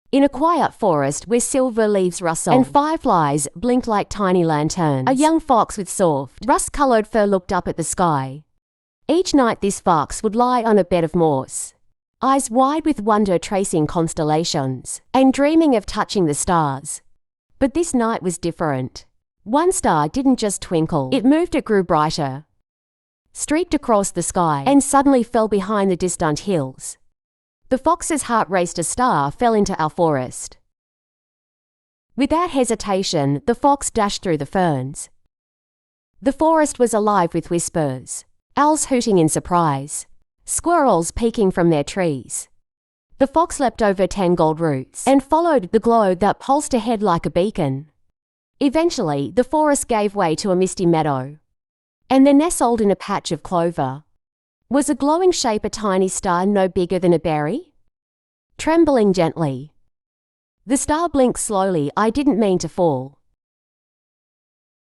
In a quiet forest where silver leaves rustle and fireflies blinked like tiny lanterns, a young fox with soft, rust-colored fur looked up at the sky. Each night this fox would lie on a bed of moss, eyes wide with wonder tracing constellations and dreaming of touching the stars. But this night was different. One star didn't just twinkle, it moved, it grew brighter, streaked across the sky, and suddenly fell behind the distant hills. The fox's heart raced. A star fell into our forest. Without hesitation, the fox dashed through the ferns. The forest was alive with whispers, owls hooting in surprise, squirrels peeking from their trees. The fox leapt over tangled roots and followed the glow that pulsed ahead like a beacon. Eventually, the forest gave way to a misty meadow, and there, nestled in a patch of clover, was a glowing shape, a tiny star no bigger than a berry, trembling gently. The star blinked slowly. I didn't mean to fall.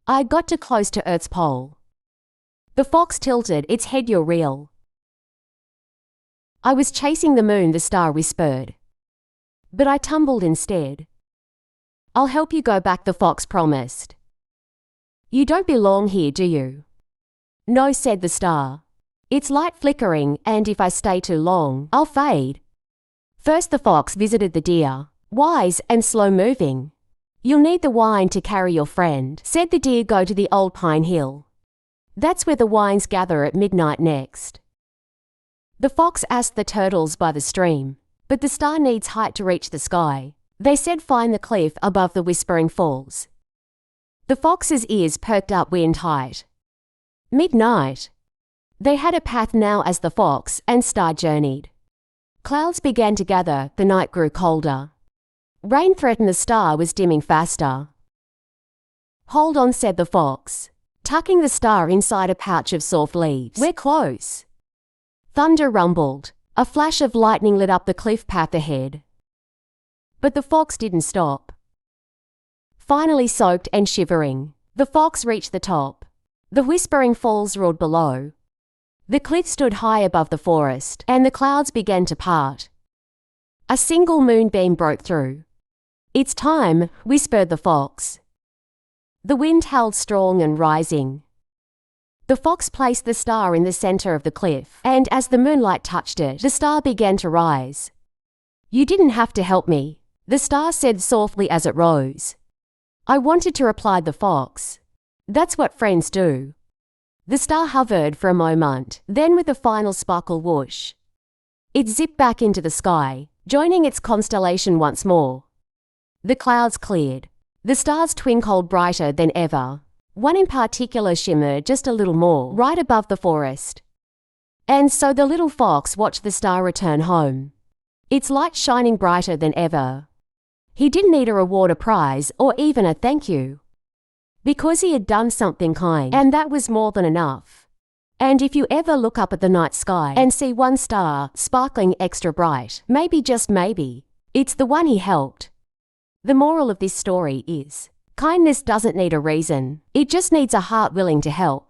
I got too close to Earth's pole. The fox tilted its head. You're real. I was chasing the moon, the star whispered, but I tumbled instead. I'll help you go back, the fox promised. You don't belong here, do you? No, said the star. It's light flickering, and if I stay too long, I'll fade. First the fox visited the deer, wise and slow-moving. You'll need the wine to carry your friend, said the deer. Go to the old pine hill. That's where the wines gather at midnight next. The fox asked the turtles by the stream, but the star needs height to reach the sky. They said find the cliff above the whispering falls. The fox's ears perked up, wind height. Midnight. They had a path now as the fox and star journeyed. Clouds began to gather, the night grew colder. Rain threatened, the star was dimming faster. Hold on, said the fox, tucking the star inside a pouch of soft leaves. We're close. Thunder rumbled. A flash of lightning lit up the cliff path ahead. But the fox didn't stop. Finally, soaked and shivering, the fox reached the top. The whispering falls roared below. The cliff stood high above the forest, and the clouds began to part. A single moonbeam broke through. It's time, whispered the fox. The wind howled strong and rising. The fox placed the star in the center of the cliff, and as the moonlight touched it, the star began to rise. You didn't have to help me, the star said softly as it rose. I wanted to, replied the fox. That's what friends do. The star hovered for a moment, then with a final sparkle whoosh, it zipped back into the sky, joining its constellation once more. The clouds cleared. The stars twinkled brighter than ever. One in particular shimmered just a little more, right above the forest. And so the little fox watched the star return home, its light shining brighter than ever. He didn't need a reward, a prize, or even a thank you, because he had done something kind, and that was more than enough. And if you ever look up at the night sky and see one star sparkling extra bright, maybe, just maybe, it's the one he helped. The moral of this story is, kindness doesn't need a reason, it just needs a heart willing to help.